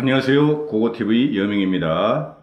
안녕하세요. 고고TV 여명입니다.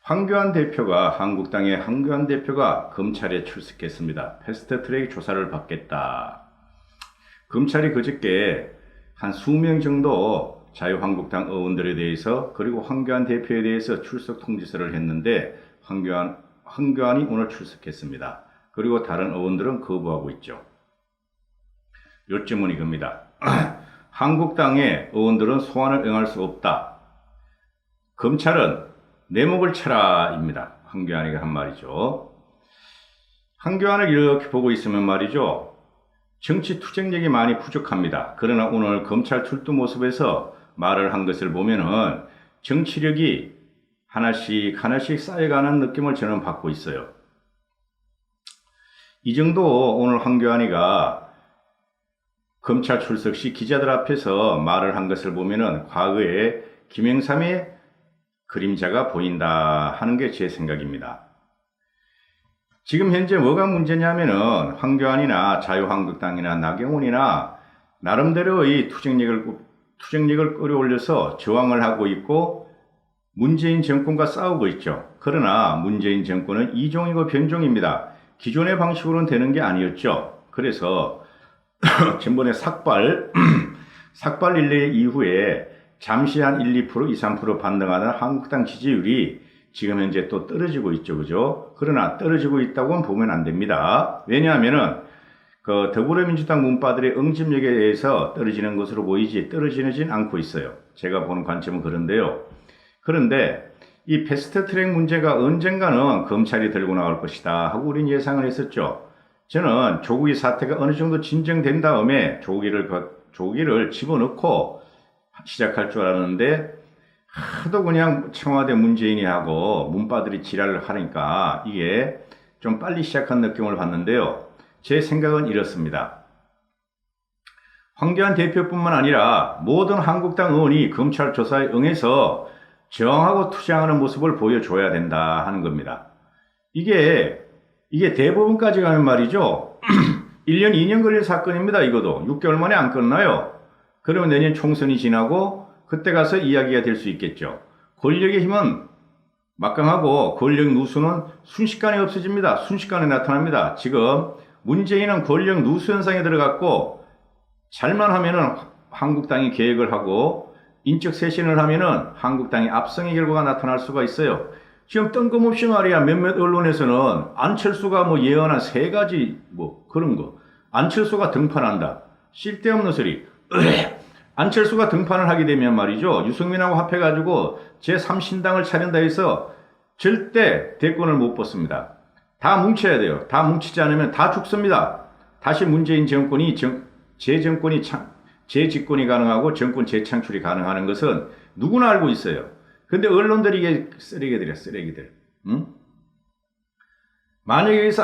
한국당의 황교안 대표가 검찰에 출석했습니다. 패스트트랙 조사를 받겠다. 검찰이 그저께 한 수명 정도 자유한국당 의원들에 대해서 그리고 황교안 대표에 대해서 출석 통지서를 했는데 황교안이 오늘 출석했습니다. 그리고 다른 의원들은 거부하고 있죠. 요점은 이겁니다. 한국당의 의원들은 소환을 응할 수 없다. 검찰은 내 목을 쳐라입니다. 황교안이가 한 말이죠. 황교안을 이렇게 보고 있으면 말이죠. 정치 투쟁력이 많이 부족합니다. 그러나 오늘 검찰 출두 모습에서 말을 한 것을 보면은 정치력이 하나씩 쌓여가는 느낌을 저는 받고 있어요. 이 정도 오늘 황교안이가 검찰 출석 시 기자들 앞에서 말을 한 것을 보면은 과거에 김영삼의 그림자가 보인다 하는 게 제 생각입니다. 지금 현재 뭐가 문제냐면은 황교안이나 자유한국당이나 나경원이나 나름대로의 투쟁력을 끌어올려서 저항을 하고 있고 문재인 정권과 싸우고 있죠. 그러나 문재인 정권은 이종이고 변종입니다. 기존의 방식으로는 되는 게 아니었죠. 그래서 전번에 삭발 릴레이 이후에 잠시 한 1, 2%, 2, 3% 반등하던 한국당 지지율이 지금 현재 또 떨어지고 있죠. 그죠? 그러나 떨어지고 있다고는 보면 안 됩니다. 왜냐하면은 그 더불어민주당 문파들의 응집력에 의해서 떨어지는 것으로 보이지 떨어지진 않고 있어요. 제가 보는 관점은 그런데요. 그런데 이 패스트트랙 문제가 언젠가는 검찰이 들고 나올 것이다 하고 우린 예상을 했었죠. 저는 조국이 사태가 어느 정도 진정된 다음에 조국이를 집어넣고 시작할 줄 알았는데 하도 그냥 청와대 문재인이 하고 문파들이 지랄을 하니까 이게 좀 빨리 시작한 느낌을 받는데요. 제 생각은 이렇습니다. 황교안 대표뿐만 아니라 모든 한국당 의원이 검찰 조사에 응해서 저항하고 투쟁하는 모습을 보여줘야 된다 하는 겁니다. 이게 대법원까지 가면 말이죠. 1년, 2년 걸릴 사건입니다. 이것도 6개월 만에 안 끝나요. 그러면 내년 총선이 지나고 그때 가서 이야기가 될 수 있겠죠. 권력의 힘은 막강하고 권력 누수는 순식간에 없어집니다. 순식간에 나타납니다. 지금 문재인은 권력 누수 현상에 들어갔고 잘만 하면은 한국당이 계획을 하고 인적 쇄신을 하면은 한국당의 압승의 결과가 나타날 수가 있어요. 지금 뜬금없이 말이야 몇몇 언론에서는 안철수가 예언한 3가지 그런 거. 안철수가 등판한다. 쓸데없는 소리. 안철수가 등판을 하게 되면 말이죠. 유승민하고 합해가지고 제3신당을 차린다 해서 절대 대권을 못 뽑습니다. 다 뭉쳐야 돼요. 다 뭉치지 않으면 다 죽습니다. 다시 문재인 정권이 재집권이 가능하고 정권 재창출이 가능하는 것은 누구나 알고 있어요. 근데 언론들이 이게 쓰레기들. 응? 만약에 여기서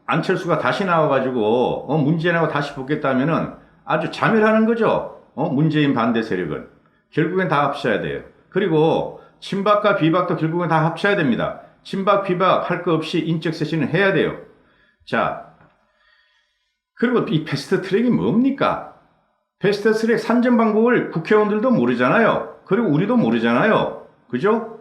안철수가 다시 나와가지고, 문재인하고 다시 붙겠다면은 아주 자멸하는 거죠. 문재인 반대 세력은. 결국엔 다 합쳐야 돼요. 그리고 친박과 비박도 결국엔 다 합쳐야 됩니다. 친박, 비박 할 거 없이 인적 쇄신을 해야 돼요. 자. 그리고 이 패스트 트랙이 뭡니까? 패스트 트랙 산정 방법을 국회의원들도 모르잖아요. 그리고 우리도 모르잖아요. 그죠?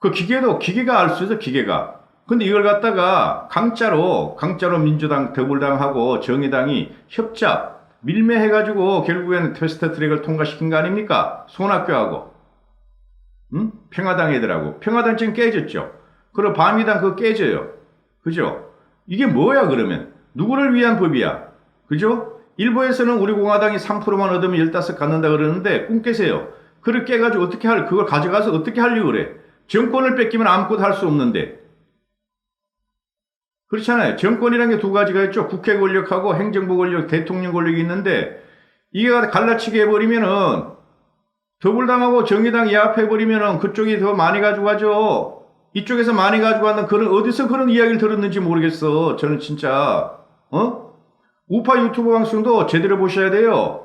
그 기계가 알 수 있어, 기계가. 근데 이걸 갖다가 강짜로 민주당, 더불당하고 정의당이 협작, 밀매해가지고 결국에는 패스트 트랙을 통과시킨 거 아닙니까? 손학규하고. 응? 평화당 애들하고. 평화당 지금 깨졌죠? 그리고 바미당 그거 깨져요. 그죠? 이게 뭐야, 그러면? 누구를 위한 법이야? 그죠? 일부에서는 우리 공화당이 3%만 얻으면 15 갖는다 그러는데 꿈 깨세요. 그렇게 해가지고 그걸 가져가서 어떻게 하려고 그래? 정권을 뺏기면 아무것도 할 수 없는데. 그렇잖아요. 정권이라는 게 2가지가 있죠. 국회 권력하고 행정부 권력, 대통령 권력이 있는데, 이게 갈라치게 해버리면은, 더불당하고 정의당 예합해버리면은 그쪽이 더 많이 가져가죠. 이쪽에서 많이 가져가는 어디서 그런 이야기를 들었는지 모르겠어. 저는 진짜, 우파 유튜브 방송도 제대로 보셔야 돼요.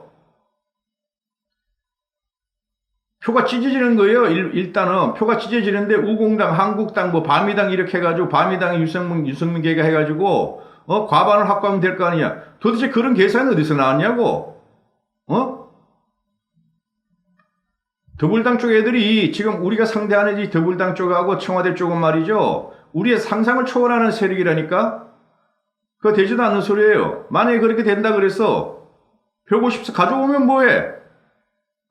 표가 찢어지는 거예요. 일단은 표가 찢어지는데 우공당, 한국당, 바미당 이렇게 해가지고 바미당에 유승민 계가 해가지고 과반을 확보하면 될 거 아니야. 도대체 그런 계산이 어디서 나왔냐고. 더불당 쪽 애들이 지금 우리가 상대하는 이 더불당 쪽하고 청와대 쪽은 말이죠. 우리의 상상을 초월하는 세력이라니까? 그거 되지도 않는 소리예요. 만약에 그렇게 된다 그래서 150석 가져오면 뭐해?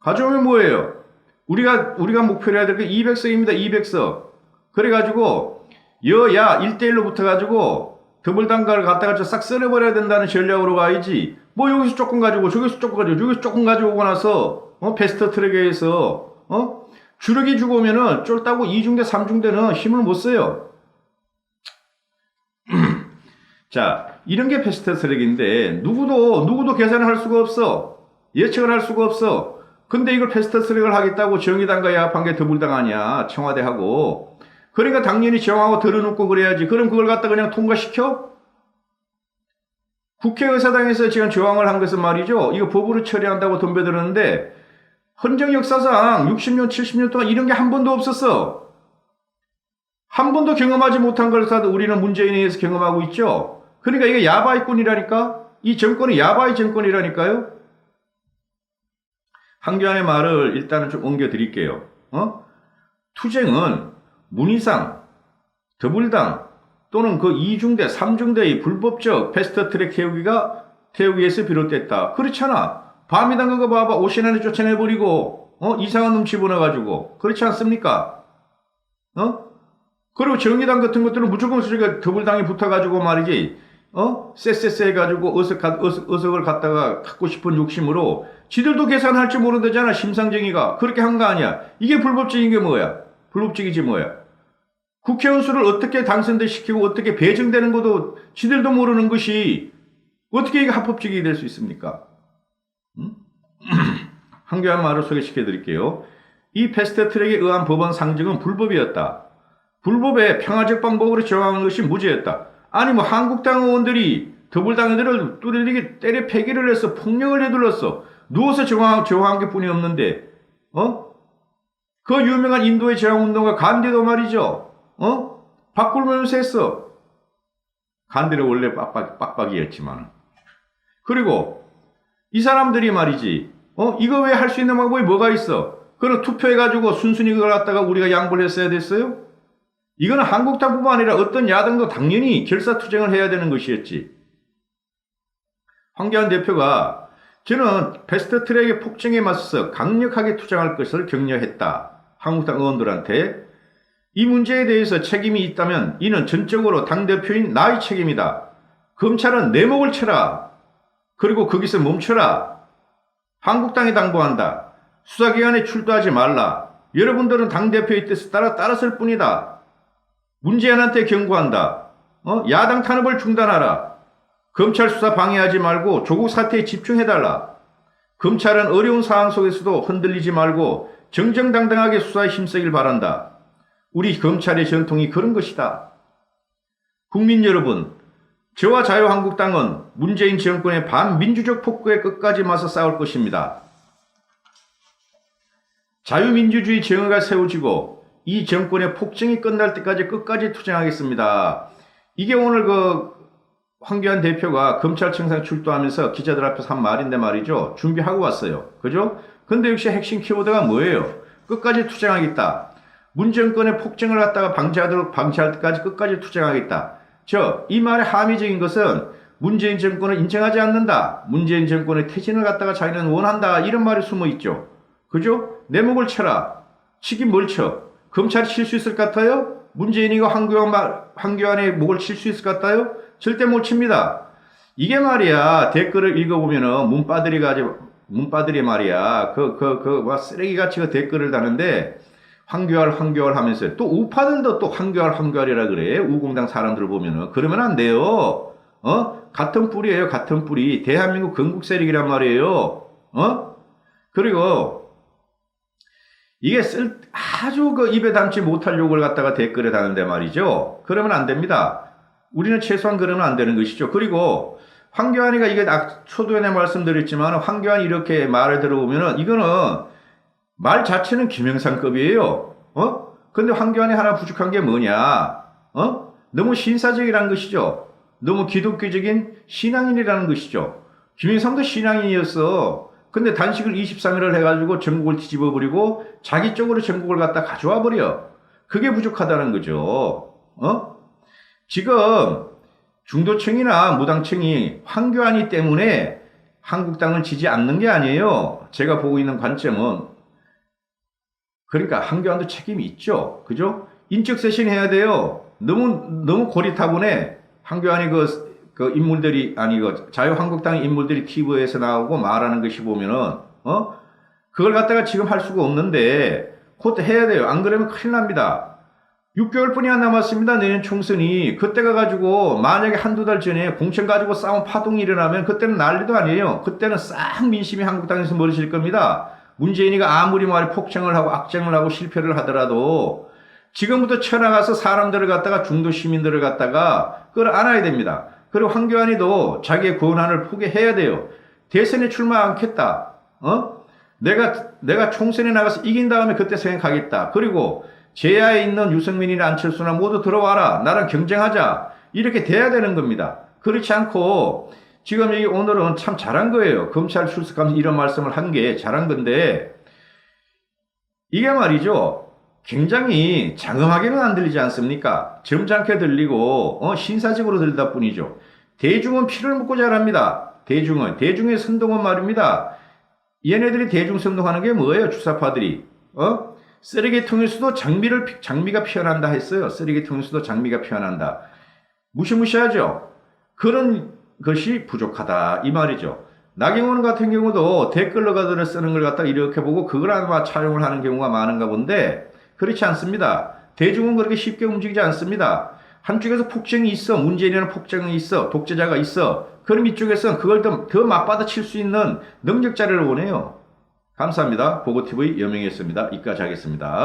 가져오면 뭐예요? 우리가 목표로 해야 될 게 200석입니다. 200석. 그래가지고 여야 1대1로 붙어가지고 더불당가를 갖다가 싹 쓸어버려야 된다는 전략으로 가야지. 뭐 여기서 조금 가지고 저기서 조금 가지고 저기서 조금 가지고 나서 패스트 트랙에서 주력이 죽으면은 쫄다고 2중대 3중대는 힘을 못 써요. 자, 이런 게 패스트 트랙인데 누구도 계산을 할 수가 없어. 예측을 할 수가 없어. 근데 이걸 패스트 트랙을 하겠다고 정의당과 야합한 게 더불당 아니야. 청와대하고. 그러니까 당연히 정하고 들어놓고 그래야지. 그럼 그걸 갖다 그냥 통과시켜? 국회의사당에서 지금 저항을 한 것은 말이죠. 이거 법으로 처리한다고 덤벼들었는데 헌정 역사상 60년, 70년 동안 이런 게 한 번도 없었어. 한 번도 경험하지 못한 걸 우리는 문재인에 의해서 경험하고 있죠. 그러니까 이게 야바이꾼이라니까? 이 정권이 야바이 정권이라니까요? 황교안의 말을 일단은 좀 옮겨드릴게요. 투쟁은 문희상, 더불당 또는 그 2중대, 3중대의 불법적 패스트트랙 태우기에서 비롯됐다. 그렇잖아. 밤이당 그거 봐봐. 5시 안에 쫓아내버리고 이상한 놈 집어넣어가지고. 그렇지 않습니까? 그리고 정의당 같은 것들은 무조건 저희가 더불당에 붙어가지고 말이지 쎄쎄쎄 해가지고 어석을 갖다가 갖고 싶은 욕심으로 지들도 계산할 줄 모른다잖아. 심상정의가 그렇게 한 거 아니야. 이게 불법적인 게 뭐야? 불법적이지 뭐야? 국회의원 수를 어떻게 당선돼 시키고 어떻게 배정되는 것도 지들도 모르는 것이 어떻게 이게 합법적이 될 수 있습니까? 황교안 말을 소개시켜 드릴게요. 이 패스트트랙에 의한 법원 상정은 불법이었다. 불법의 평화적 방법으로 저항하는 것이 무죄였다. 아니 뭐 한국당 의원들이 더불당 의원들을 뚜레리게 때려 패기를 해서 폭력을 해둘렀어. 누워서 저항한 게 뿐이 없는데 그 유명한 인도의 저항운동가 간디도 말이죠. 바꿀면서 했어. 간디는 원래 빡빡이었지만. 그리고 이 사람들이 말이지 이거 왜 할 수 있는 방법이 뭐가 있어? 그럼 투표해가지고 순순히 그걸 갖다가 우리가 양보를 했어야 됐어요? 이거는 한국당뿐만 아니라 어떤 야당도 당연히 결사투쟁을 해야 되는 것이었지. 황교안 대표가 저는 패스트트랙의 폭정에 맞서서 강력하게 투쟁할 것을 격려했다. 한국당 의원들한테 이 문제에 대해서 책임이 있다면 이는 전적으로 당대표인 나의 책임이다. 검찰은 내 목을 쳐라. 그리고 거기서 멈춰라. 한국당에 당부한다. 수사기관에 출두하지 말라. 여러분들은 당대표의 뜻에 따랐을 뿐이다. 문재인한테 경고한다. 야당 탄압을 중단하라. 검찰 수사 방해하지 말고 조국 사태에 집중해달라. 검찰은 어려운 상황 속에서도 흔들리지 말고 정정당당하게 수사에 힘쓰길 바란다. 우리 검찰의 전통이 그런 것이다. 국민 여러분, 저와 자유한국당은 문재인 정권의 반민주적 폭거에 끝까지 맞서 싸울 것입니다. 자유민주주의 정의가 세워지고 이 정권의 폭정이 끝날 때까지 끝까지 투쟁하겠습니다. 이게 오늘 황교안 대표가 검찰청장 출두하면서 기자들 앞에서 한 말인데 말이죠. 준비하고 왔어요. 그죠? 근데 역시 핵심 키워드가 뭐예요? 끝까지 투쟁하겠다. 문 정권의 폭정을 갖다가 방치할 때까지 끝까지 투쟁하겠다. 이 말의 함의적인 것은 문재인 정권을 인정하지 않는다. 문재인 정권의 퇴진을 갖다가 자기는 원한다. 이런 말이 숨어 있죠. 그죠? 내 목을 쳐라. 치긴 뭘 쳐? 검찰이 칠 수 있을 것 같아요? 문재인이가 황교안의 목을 칠 수 있을 것 같아요? 절대 못 칩니다. 이게 말이야, 댓글을 읽어보면은, 문바들이 말이야, 쓰레기같이 그 댓글을 다는데, 황교안 하면서, 또 우파들도 또 황교안이라 그래. 우공당 사람들을 보면은. 그러면 안 돼요. 같은 뿌리예요, 같은 뿌리. 대한민국 건국 세력이란 말이에요. 그리고, 이게 아주 입에 담지 못할 욕을 갖다가 댓글에 다는데 말이죠. 그러면 안 됩니다. 우리는 최소한 그러면 안 되는 것이죠. 그리고 황교안이가 이게 초두에 말씀드렸지만 황교안이 이렇게 말을 들어보면은 이거는 말 자체는 김영삼급이에요. 근데 황교안이 하나 부족한 게 뭐냐? 너무 신사적이라는 것이죠. 너무 기독교적인 신앙인이라는 것이죠. 김영삼도 신앙인이었어. 근데 단식을 23일을 해가지고 전국을 뒤집어 버리고 자기 쪽으로 전국을 갖다 가져와 버려. 그게 부족하다는 거죠. 지금 중도층이나 무당층이 황교안이 때문에 한국당을 지지 않는 게 아니에요. 제가 보고 있는 관점은. 그러니까 황교안도 책임이 있죠. 그죠? 인적 쇄신해야 돼요. 너무 고리타분해. 황교안이 그 인물들이, 아니, 자유한국당 인물들이 TV에서 나오고 말하는 것이 보면은, 그걸 갖다가 지금 할 수가 없는데, 곧 해야 돼요. 안 그러면 큰일 납니다. 6개월뿐이 안 남았습니다. 내년 총선이. 그때 가가지고 만약에 한두 달 전에 공천 가지고 싸움 파동이 일어나면 그때는 난리도 아니에요. 그때는 싹 민심이 한국당에서 멀어질 겁니다. 문재인이가 아무리 말이 폭정을 하고 악정을 하고 실패를 하더라도 지금부터 쳐나가서 사람들을 갖다가 중도 시민들을 갖다가 끌어안아야 됩니다. 그리고 황교안이도 자기의 권한을 포기해야 돼요. 대선에 출마 않겠다. 내가 총선에 나가서 이긴 다음에 그때 생각하겠다. 그리고 제야에 있는 유승민이나 안철수나 모두 들어와라. 나랑 경쟁하자. 이렇게 돼야 되는 겁니다. 그렇지 않고 지금 오늘은 참 잘한 거예요. 검찰 출석하면서 이런 말씀을 한 게 잘한 건데 이게 말이죠. 굉장히 장엄하게는 안 들리지 않습니까? 점잖게 들리고 신사적으로 들리다 뿐이죠. 대중은 피를 먹고 자랍니다. 대중의 선동은 말입니다. 얘네들이 대중선동하는 게 뭐예요? 주사파들이. 쓰레기통에서도 장미가 피어난다 했어요. 쓰레기통에서도 장미가 피어난다. 무시무시하죠. 그런 것이 부족하다 이 말이죠. 나경원 같은 경우도 댓글로 가들을 쓰는 걸 갖다 이렇게 보고 그걸 아마 차용을 하는 경우가 많은가 본데 그렇지 않습니다. 대중은 그렇게 쉽게 움직이지 않습니다. 한쪽에서 폭정이 있어. 문재인이라는 폭정이 있어. 독재자가 있어. 그럼 이쪽에서는 그걸 더 맞받아칠 수 있는 능력자를 원해요. 감사합니다. 보고TV 여명이었습니다. 이까지 하겠습니다.